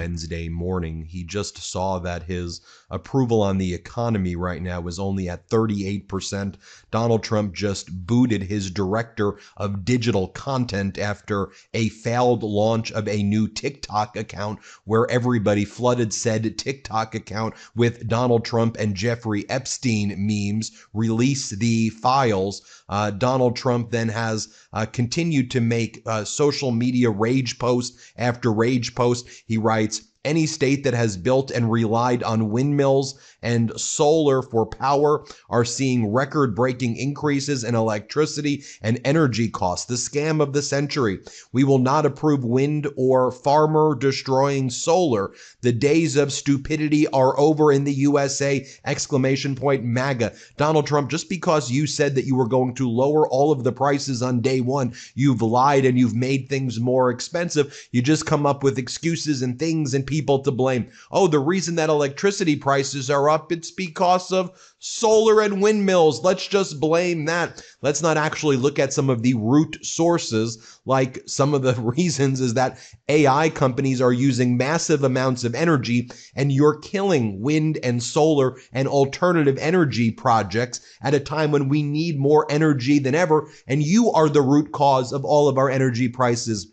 Wednesday morning. He just saw that his approval on the economy right now is only at 38%. Donald Trump just booted his director of digital content after a failed launch of a new TikTok account where everybody flooded said TikTok account with Donald Trump and Jeffrey Epstein memes, release the files. Donald Trump then has continued to make social media rage post after rage post. He writes, any state that has built and relied on windmills and solar for power are seeing record-breaking increases in electricity and energy costs. The scam of the century. We will not approve wind or farmer-destroying solar. The days of stupidity are over in the USA! Exclamation point MAGA. Donald Trump, just because you said that you were going to lower all of the prices on day one, you've lied and you've made things more expensive. You just come up with excuses and things and people to blame. Oh, the reason that electricity prices are up, it's because of solar and windmills. Let's just blame that. Let's not actually look at some of the root sources, like some of the reasons is that AI companies are using massive amounts of energy, and you're killing wind and solar and alternative energy projects at a time when we need more energy than ever, and you are the root cause of all of our energy prices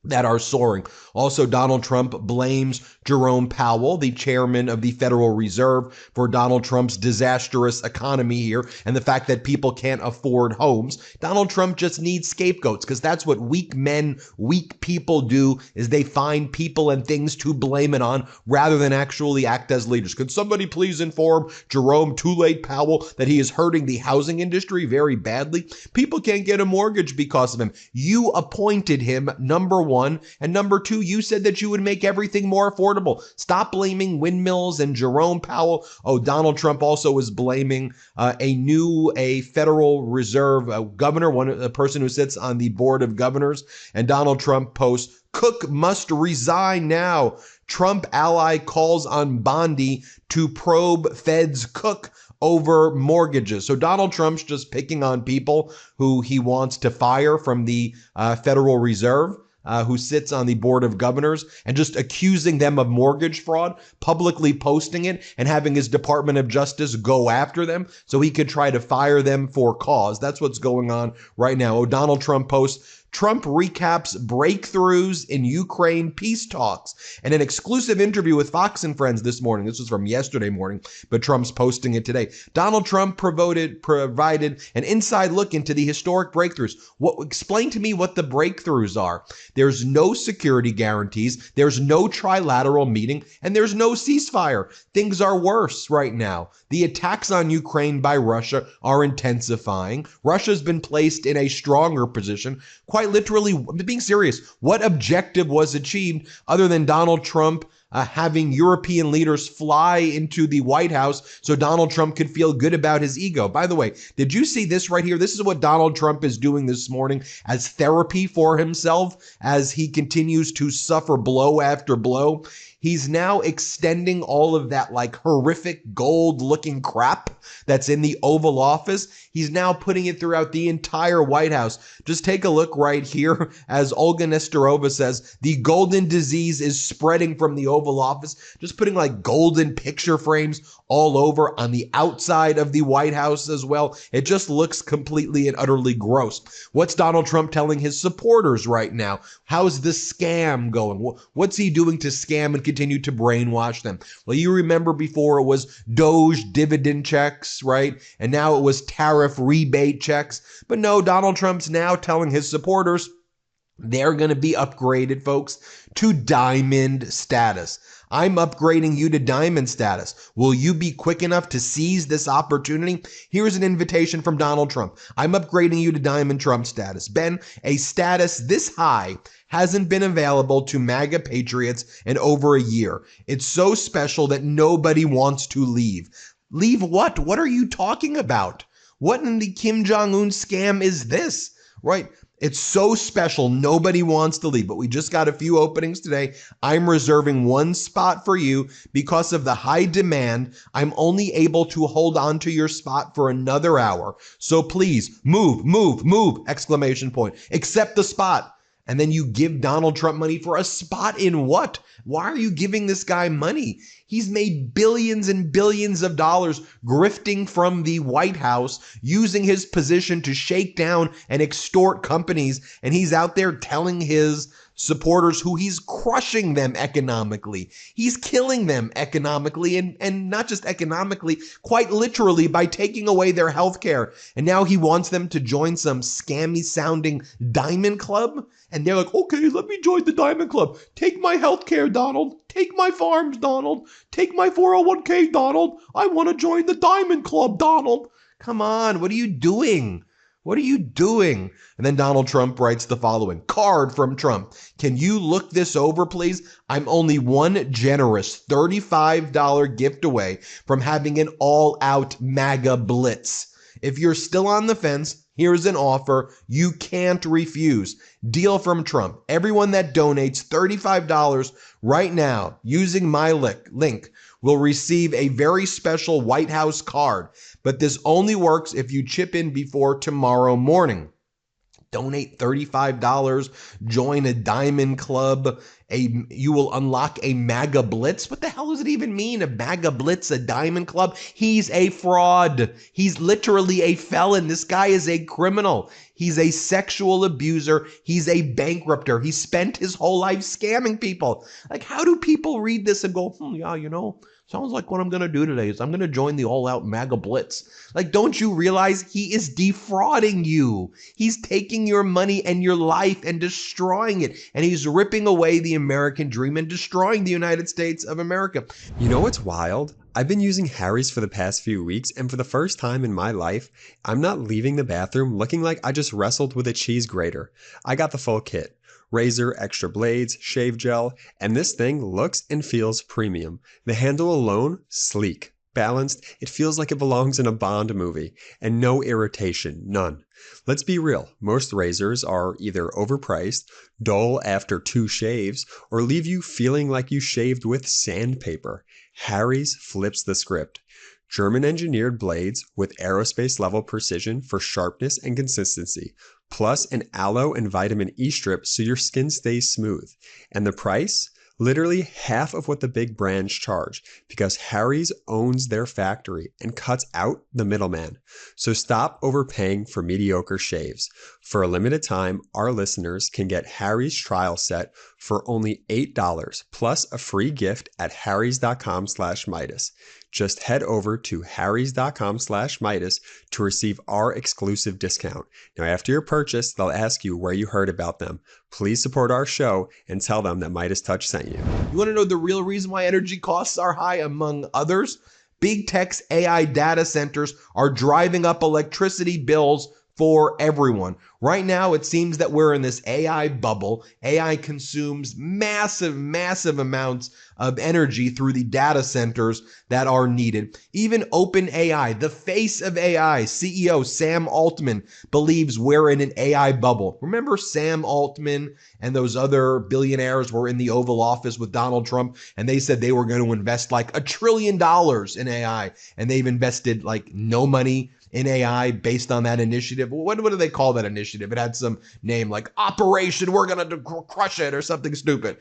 that are soaring. Also, Donald Trump blames Jerome Powell, the chairman of the Federal Reserve, for Donald Trump's disastrous economy here and the fact that people can't afford homes. Donald Trump just needs scapegoats because that's what weak men, weak people do, is they find people and things to blame it on rather than actually act as leaders. Could somebody please inform Jerome Too Late Powell that he is hurting the housing industry very badly? People can't get a mortgage because of him. You appointed him, number one. And number two, you said that you would make everything more affordable. Stop blaming windmills and Jerome Powell. Oh, Donald Trump also is blaming a Federal Reserve governor, a person who sits on the board of governors. And Donald Trump posts, Cook must resign now. Trump ally calls on Bondi to probe Fed's Cook over mortgages. So Donald Trump's just picking on people who he wants to fire from the Federal Reserve. Who sits on the board of governors, and just accusing them of mortgage fraud, publicly posting it, and having his Department of Justice go after them so he could try to fire them for cause. That's what's going on right now. Oh, Donald Trump posts, Trump recaps breakthroughs in Ukraine peace talks. And an exclusive interview with Fox and Friends this morning. This was from yesterday morning, but Trump's posting it today. Donald Trump provided an inside look into the historic breakthroughs. Explain to me what the breakthroughs are. There's no security guarantees. There's no trilateral meeting, and there's no ceasefire. Things are worse right now. The attacks on Ukraine by Russia are intensifying. Russia's been placed in a stronger position. Quite literally, being serious, what objective was achieved other than Donald Trump having European leaders fly into the White House so Donald Trump could feel good about his ego? By the way, did you see this right here? This is what Donald Trump is doing this morning as therapy for himself as he continues to suffer blow after blow. He's now extending all of that like horrific gold looking crap that's in the Oval Office. He's now putting it throughout the entire White House. Just take a look right here as Olga Nestorova says, the golden disease is spreading from the Oval Office. Just putting like golden picture frames all over on the outside of the White House as well. It just looks completely and utterly gross. What's Donald Trump telling his supporters right now? How's the scam going? What's he doing to scam and continue to brainwash them? Well, you remember before it was Doge dividend checks, right? And now it was tariff rebate checks. But no, Donald Trump's now telling his supporters they're going to be upgraded, folks, to diamond status. I'm upgrading you to diamond status. Will you be quick enough to seize this opportunity? Here's an invitation from Donald Trump. I'm upgrading you to diamond Trump status. Ben, a status this high hasn't been available to MAGA patriots in over a year. It's so special that nobody wants to leave. Leave what? What are you talking about? What in the Kim Jong-un scam is this? Right? It's so special, nobody wants to leave, but we just got a few openings today. I'm reserving one spot for you because of the high demand. I'm only able to hold on to your spot for another hour. So please move, exclamation point. Accept the spot. And then you give Donald Trump money for a spot in what? Why are you giving this guy money? He's made billions and billions of dollars grifting from the White House, using his position to shake down and extort companies. And he's out there telling his supporters who he's crushing them economically. He's killing them economically, and not just economically, quite literally by taking away their health care. And now he wants them to join some scammy sounding diamond club. And they're like, okay, let me join the diamond club. Take my health care, Donald. Take my farms, Donald. Take my 401k, Donald. I want to join the diamond club, Donald. Come on, what are you doing? What are you doing? And then Donald Trump writes the following. Card from Trump. Can you look this over, please? I'm only one generous $35 gift away from having an all-out MAGA blitz. If you're still on the fence, here's an offer you can't refuse. Deal from Trump. Everyone that donates $35 right now using my link will receive a very special White House card. But this only works if you chip in before tomorrow morning. Donate $35, join a diamond club, you will unlock a MAGA blitz. What the hell does it even mean? A MAGA blitz, a diamond club? He's a fraud. He's literally a felon. This guy is a criminal. He's a sexual abuser. He's a bankrupter. He spent his whole life scamming people. Like, how do people read this and go, yeah, sounds like what I'm going to do today is I'm going to join the all-out MAGA blitz. Like, don't you realize he is defrauding you? He's taking your money and your life and destroying it. And he's ripping away the American dream and destroying the United States of America. You know what's wild? I've been using Harry's for the past few weeks, and for the first time in my life, I'm not leaving the bathroom looking like I just wrestled with a cheese grater. I got the full kit. Razor, extra blades, shave gel, and this thing looks and feels premium. The handle alone, sleek, balanced, it feels like it belongs in a Bond movie, and no irritation, none. Let's be real, most razors are either overpriced, dull after 2 shaves, or leave you feeling like you shaved with sandpaper. Harry's flips the script. German-engineered blades with aerospace-level precision for sharpness and consistency, plus an aloe and vitamin E strip so your skin stays smooth. And the price? Literally half of what the big brands charge, because Harry's owns their factory and cuts out the middleman. So stop overpaying for mediocre shaves. For a limited time, our listeners can get Harry's trial set for only $8 plus a free gift at harrys.com/Meidas. Just head over to harrys.com/Meidas to receive our exclusive discount. Now, after your purchase, they'll ask you where you heard about them. Please support our show and tell them that MeidasTouch sent you. You want to know the real reason why energy costs are high, among others? Big tech's AI data centers are driving up electricity bills for everyone. Right now, it seems that we're in this AI bubble. AI consumes massive, massive amounts of energy through the data centers that are needed. Even OpenAI, the face of AI, CEO Sam Altman, believes we're in an AI bubble. Remember Sam Altman and those other billionaires were in the Oval Office with Donald Trump, and they said they were going to invest like $1 trillion in AI, and they've invested like no money in AI based on that initiative. What do they call that initiative? It had some name like Operation We're Gonna Crush It or something stupid.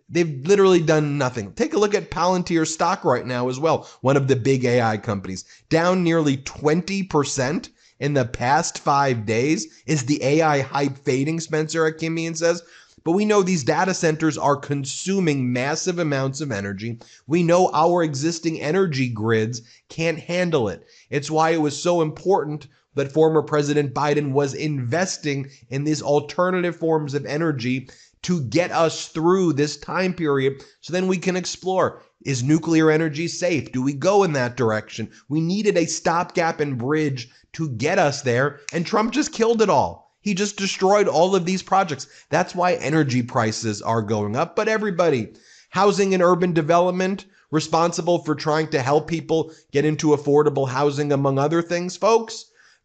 They've literally done nothing. Take a look at Palantir stock right now as well, one of the big AI companies, down nearly 20% in the past 5 days. Is the AI hype fading, Spencer Akimian says? But we know these data centers are consuming massive amounts of energy. We know our existing energy grids can't handle it. It's why it was so important that former President Biden was investing in these alternative forms of energy to get us through this time period so then we can explore. Is nuclear energy safe? Do we go in that direction? We needed a stopgap and bridge to get us there, and Trump just killed it all. He just destroyed all of these projects. That's why energy prices are going up. But everybody, housing and urban development, responsible for trying to help people get into affordable housing, among other things, folks.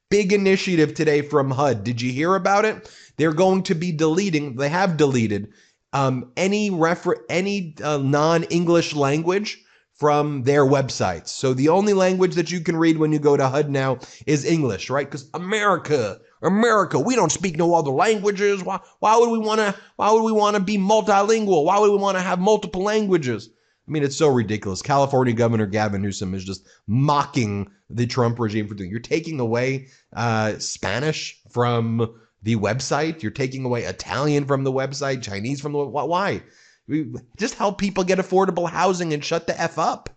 Big initiative today from HUD. Did you hear about it? They're going to be deleting, they have deleted any non-English language from their websites. So the only language that you can read when you go to HUD now is English, right? Because America, America, we don't speak no other languages. Why would we want to be multilingual? Why would we want to have multiple languages? I mean, it's so ridiculous. California Governor Gavin Newsom is just mocking the Trump regime for doing. You're taking away Spanish from the website. You're taking away Italian from the website, Chinese from the website. Why? Just help people get affordable housing and shut the F up.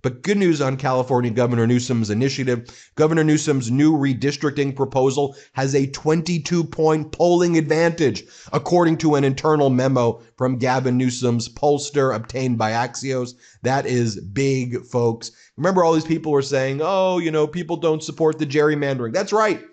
But good news on California Governor Newsom's initiative. Governor Newsom's new redistricting proposal has a 22-point polling advantage, according to an internal memo from Gavin Newsom's pollster obtained by Axios. That is big, folks. Remember, all these people were saying, oh, people don't support the gerrymandering. That's right.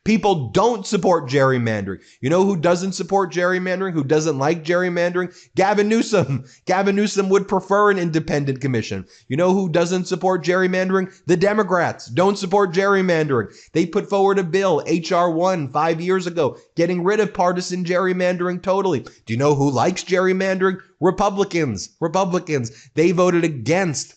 People don't support gerrymandering. You know who doesn't support gerrymandering? Who doesn't like gerrymandering? Gavin Newsom. Gavin Newsom would prefer an independent commission. You know who doesn't support gerrymandering? The Democrats don't support gerrymandering. They put forward a bill, H.R. 1, 5 years ago, getting rid of partisan gerrymandering totally. Do you know who likes gerrymandering? Republicans. They voted against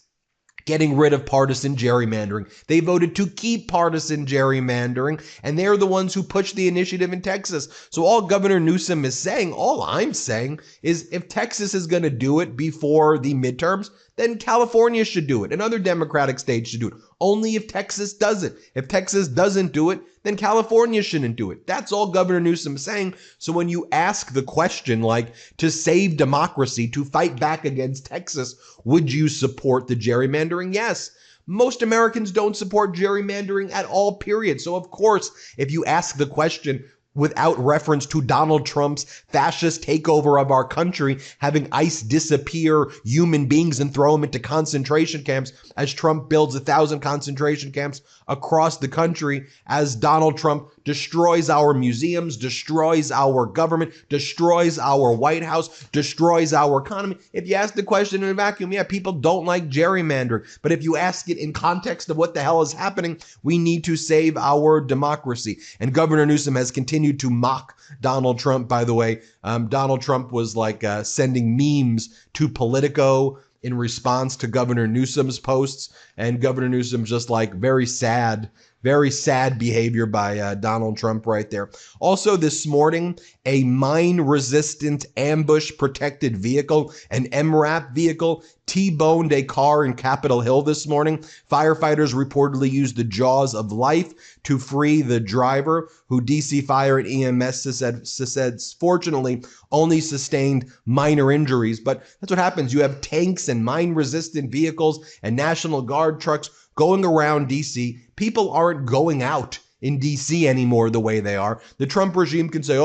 getting rid of partisan gerrymandering. They voted to keep partisan gerrymandering, and they're the ones who pushed the initiative in Texas. So all Governor Newsom is saying, all I'm saying is if Texas is going to do it before the midterms, then California should do it, and other Democratic states should do it. Only if Texas does it. If Texas doesn't do it, then California shouldn't do it. That's all Governor Newsom is saying. So when you ask the question, like, to save democracy, to fight back against Texas, would you support the gerrymandering? Yes. Most Americans don't support gerrymandering at all, period. So of course, if you ask the question without reference to Donald Trump's fascist takeover of our country, having ICE disappear human beings and throw them into concentration camps as Trump builds 1,000 concentration camps across the country, as Donald Trump destroys our museums, destroys our government, destroys our White House, destroys our economy. If you ask the question in a vacuum, yeah, people don't like gerrymandering. But if you ask it in context of what the hell is happening, we need to save our democracy. And Governor Newsom has continued to mock Donald Trump, by the way. Donald Trump was like sending memes to Politico in response to Governor Newsom's posts, and Governor Newsom just like very sad behavior by Donald Trump right there. Also this morning, a mine-resistant ambush-protected vehicle, an MRAP vehicle, T-boned a car in Capitol Hill this morning. Firefighters reportedly used the jaws of life to free the driver, who DC Fire and EMS said fortunately only sustained minor injuries. But that's what happens. You have tanks and mine-resistant vehicles and National Guard trucks going around DC. People aren't going out in DC anymore the way they are. The Trump regime can say,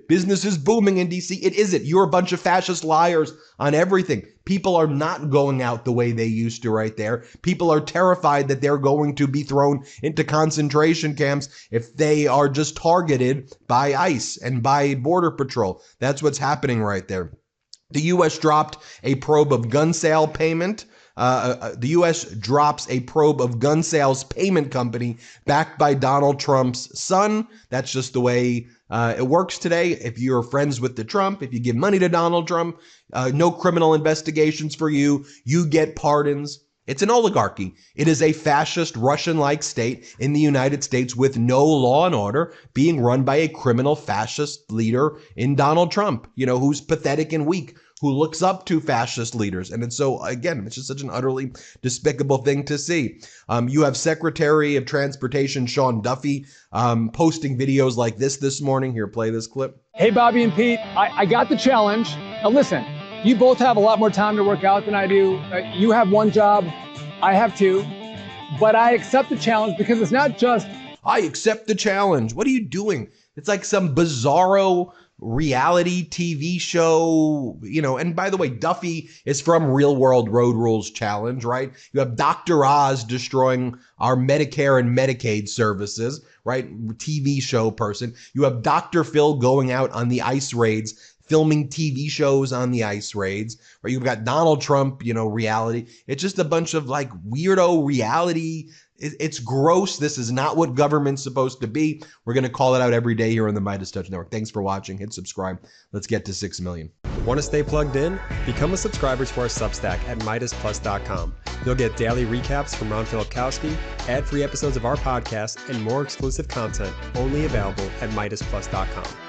business is booming in DC. It isn't. You're a bunch of fascist liars on everything. People are not going out the way they used to right there. People are terrified that they're going to be thrown into concentration camps if they are just targeted by ICE and by Border Patrol. That's what's happening right there. The U.S. dropped a probe of gun sale payment. The U.S. drops a probe of gun sales payment company backed by Donald Trump's son. That's just the way it works today. If you're friends with the Trump, if you give money to Donald Trump, no criminal investigations for you. You get pardons. It's an oligarchy. It is a fascist Russian-like state in the United States with no law and order, being run by a criminal fascist leader in Donald Trump, who's pathetic and weak, who looks up to fascist leaders. And so, again, it's just such an utterly despicable thing to see. You have Secretary of Transportation Sean Duffy posting videos like this morning. Here, play this clip. Hey, Bobby and Pete, I got the challenge. Now, listen, you both have a lot more time to work out than I do. You have one job, I have two. But I accept the challenge because it's not just... I accept the challenge. What are you doing? It's like some bizarro reality TV show, and by the way, Duffy is from Real World Road Rules Challenge, right? You have Dr. Oz destroying our Medicare and Medicaid services, right? TV show person. You have Dr. Phil going out on the ICE raids, filming TV shows on the ICE raids, right? You've got Donald Trump, reality. It's just a bunch of like weirdo reality. It's gross. This is not what government's supposed to be. We're going to call it out every day here on the MeidasTouch Network. Thanks for watching. Hit subscribe. Let's get to 6 million. Want to stay plugged in? Become a subscriber to our Substack at MeidasPlus.com. You'll get daily recaps from Ron Filipkowski, ad-free episodes of our podcast, and more exclusive content only available at MeidasPlus.com.